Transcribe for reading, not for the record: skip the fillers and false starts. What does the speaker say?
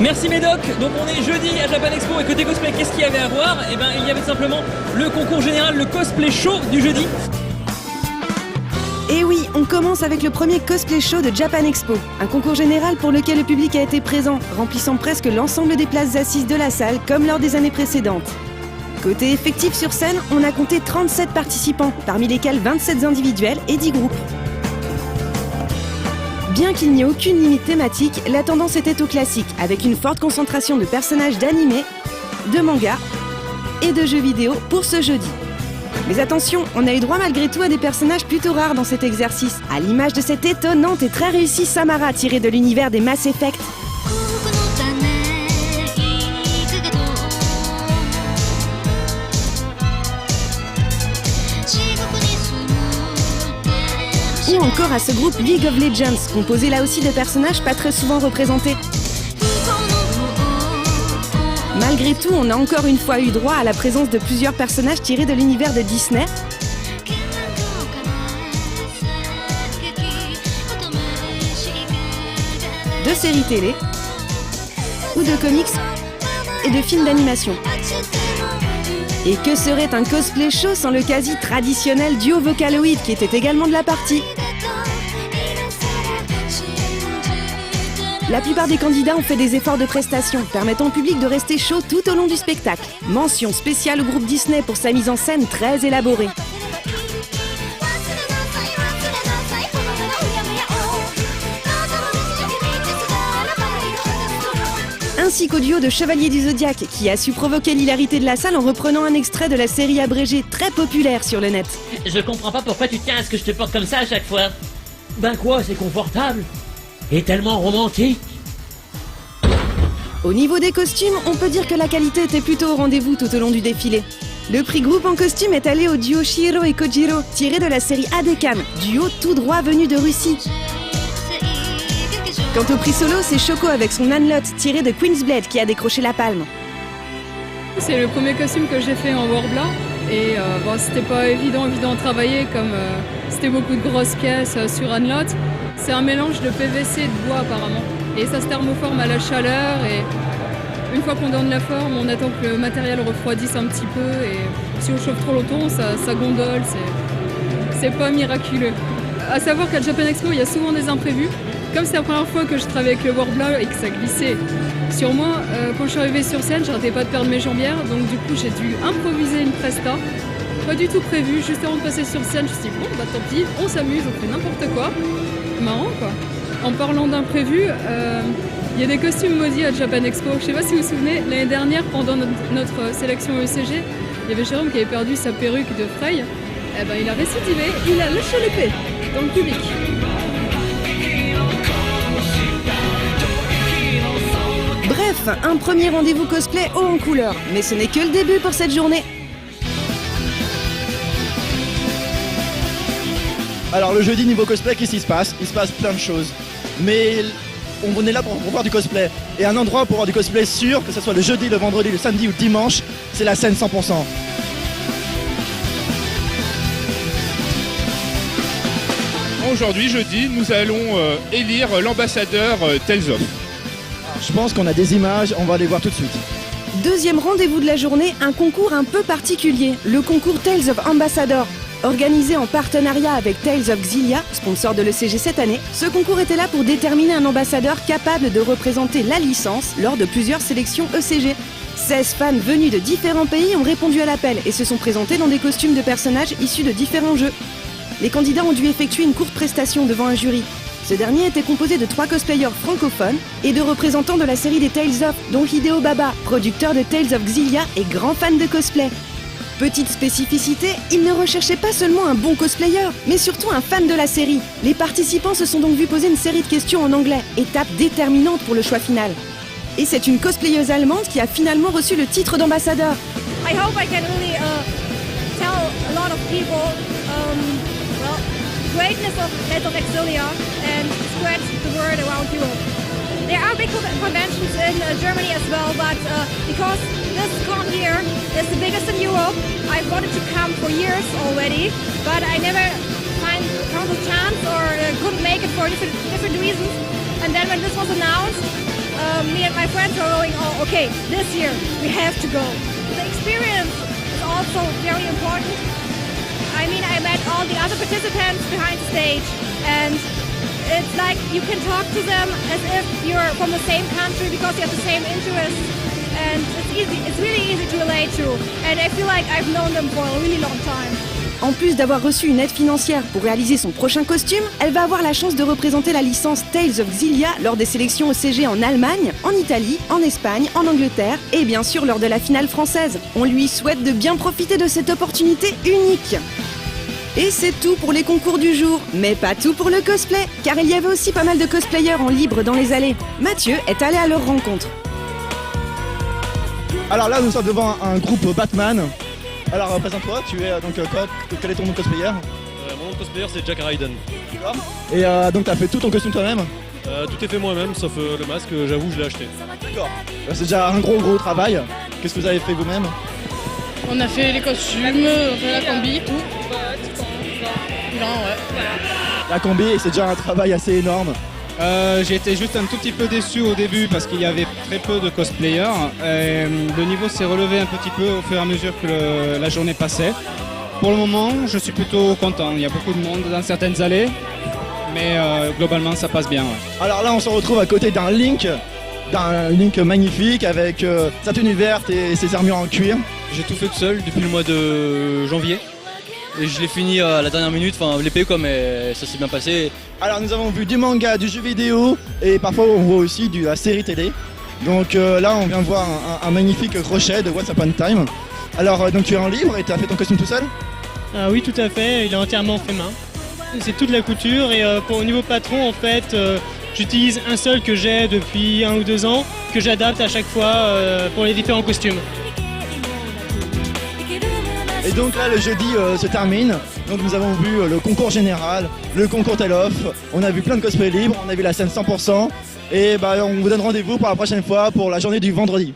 Merci Médoc, donc on est jeudi à Japan Expo et côté cosplay, qu'est-ce qu'il y avait à voir? Eh ben il y avait simplement le concours général, le cosplay show du jeudi. Et oui, on commence avec le premier cosplay show de Japan Expo, un concours général pour lequel le public a été présent, remplissant presque l'ensemble des places assises de la salle comme lors des années précédentes. Côté effectif sur scène, on a compté 37 participants, parmi lesquels 27 individuels et 10 groupes. Bien qu'il n'y ait aucune limite thématique, la tendance était au classique, avec une forte concentration de personnages d'anime, de manga et de jeux vidéo pour ce jeudi. Mais attention, on a eu droit malgré tout à des personnages plutôt rares dans cet exercice, à l'image de cette étonnante et très réussie Samara tirée de l'univers des Mass Effect. Ou encore à ce groupe League of Legends, composé là aussi de personnages pas très souvent représentés. Malgré tout, on a encore une fois eu droit à la présence de plusieurs personnages tirés de l'univers de Disney, de séries télé, ou de comics et de films d'animation. Et que serait un cosplay show sans le quasi traditionnel duo Vocaloid qui était également de la partie? La plupart des candidats ont fait des efforts de prestation, permettant au public de rester chaud tout au long du spectacle. Mention spéciale au groupe Disney pour sa mise en scène très élaborée. Ainsi qu'au duo de Chevaliers du Zodiaque, qui a su provoquer l'hilarité de la salle en reprenant un extrait de la série abrégée très populaire sur le net. Je comprends pas pourquoi tu tiens à ce que je te porte comme ça à chaque fois. Ben quoi, c'est confortable et tellement romantique. Au niveau des costumes, on peut dire que la qualité était plutôt au rendez-vous tout au long du défilé. Le prix groupe en costume est allé au duo Shiro et Kojiro, tiré de la série Adekam, duo tout droit venu de Russie. Quant au prix solo, c'est Choco avec son Nanlot, tiré de Queen's Blade, qui a décroché la palme. C'est le premier costume que j'ai fait en Warbler et c'était pas évident à travailler comme c'était beaucoup de grosses pièces sur Nanlot. C'est un mélange de PVC et de bois apparemment et ça se thermoforme à la chaleur et une fois qu'on donne la forme, on attend que le matériel refroidisse un petit peu et si on chauffe trop longtemps, ça gondole, c'est pas miraculeux. À savoir qu'à Japan Expo, il y a souvent des imprévus. Comme c'est la première fois que je travaille avec le Warbler et que ça glissait sur moi, quand je suis arrivée sur scène, j'arrêtais pas de perdre mes jambières, donc du coup j'ai dû improviser une presta, pas du tout prévu, juste avant de passer sur scène, je me suis dit bon bah tant pis, on s'amuse, on fait n'importe quoi, marrant quoi. En parlant d'imprévu, il y a des costumes maudits à Japan Expo, je sais pas si vous vous souvenez, l'année dernière pendant notre sélection ECG, il y avait Jérôme qui avait perdu sa perruque de Frey, eh ben il a récidivé, il a lâché l'épée dans le public. Bref, un premier rendez-vous cosplay haut en couleur, mais ce n'est que le début pour cette journée. Alors le jeudi niveau cosplay, qu'est-ce qui se passe? Il se passe plein de choses. Mais on est là pour voir du cosplay. Et un endroit pour voir du cosplay sûr, que ce soit le jeudi, le vendredi, le samedi ou le dimanche, c'est la scène 100%. Aujourd'hui, jeudi, nous allons élire l'ambassadeur Tales of. Je pense qu'on a des images, on va les voir tout de suite. Deuxième rendez-vous de la journée, un concours un peu particulier, le concours Tales of Ambassador. Organisé en partenariat avec Tales of Xillia, sponsor de l'ECG cette année, ce concours était là pour déterminer un ambassadeur capable de représenter la licence lors de plusieurs sélections ECG. 16 fans venus de différents pays ont répondu à l'appel et se sont présentés dans des costumes de personnages issus de différents jeux. Les candidats ont dû effectuer une courte prestation devant un jury. Ce dernier était composé de 3 cosplayers francophones et de représentants de la série des Tales of, dont Hideo Baba, producteur de Tales of Xillia et grand fan de cosplay. Petite spécificité, il ne recherchait pas seulement un bon cosplayer, mais surtout un fan de la série. Les participants se sont donc vus poser une série de questions en anglais, étape déterminante pour le choix final. Et c'est une cosplayeuse allemande qui a finalement reçu le titre d'ambassadeur. I hope I can really tell a lot of people greatness of Tales of Xillia and spread the word around Europe. There are big conventions in Germany as well, but because this con here is the biggest in Europe, I wanted to come for years already, but I never found the chance or couldn't make it for different reasons. And then when this was announced, me and my friends were going, oh, okay, this year we have to go. The experience is also very important. I mean, I met all the other participants behind the stage, and it's like you can talk to them as if you're from the same country because you have the same interests, and it's really easy to relate to, and I feel like I've known them for a really long time. En plus d'avoir reçu une aide financière pour réaliser son prochain costume, elle va avoir la chance de représenter la licence Tales of Xillia lors des sélections au CG en Allemagne, en Italie, en Espagne, en Angleterre et bien sûr lors de la finale française. On lui souhaite de bien profiter de cette opportunité unique. Et c'est tout pour les concours du jour, mais pas tout pour le cosplay, car il y avait aussi pas mal de cosplayers en libre dans les allées. Mathieu est allé à leur rencontre. Alors là, nous sommes devant un groupe Batman. Alors présente-toi, tu es donc quoi? Quel est ton nom de cosplayer? Mon nom de cosplayer c'est Jack Raiden. Et donc t'as fait tout ton costume toi-même? Tout est fait moi-même sauf le masque, j'avoue je l'ai acheté. D'accord. C'est déjà un gros travail. Qu'est-ce que vous avez fait vous-même? On a fait les costumes, on fait la combi, tout. Non, ouais. La combi, c'est déjà un travail assez énorme. J'ai été juste un tout petit peu déçu au début parce qu'il y avait très peu de cosplayers. Le niveau s'est relevé un petit peu au fur et à mesure que la journée passait. Pour le moment, je suis plutôt content. Il y a beaucoup de monde dans certaines allées, mais globalement ça passe bien. Ouais. Alors là, on se retrouve à côté d'un Link magnifique avec sa tenue verte et ses armures en cuir. J'ai tout fait tout seul depuis le mois de janvier. Et je l'ai fini à la dernière minute, enfin l'épée quoi, mais ça s'est bien passé. Alors nous avons vu du manga, du jeu vidéo et parfois on voit aussi de la série télé. Donc là on vient voir un magnifique crochet de Once Upon a Time. Alors donc tu es en libre et tu as fait ton costume tout seul? Oui tout à fait, il est entièrement fait main. C'est toute la couture et au niveau patron en fait j'utilise un seul que j'ai depuis 1 ou 2 ans que j'adapte à chaque fois pour les différents costumes. Et donc là le jeudi se termine, donc nous avons vu le concours général, le concours Tell-Off, on a vu plein de cosplays libres, on a vu la scène 100% et on vous donne rendez-vous pour la prochaine fois pour la journée du vendredi.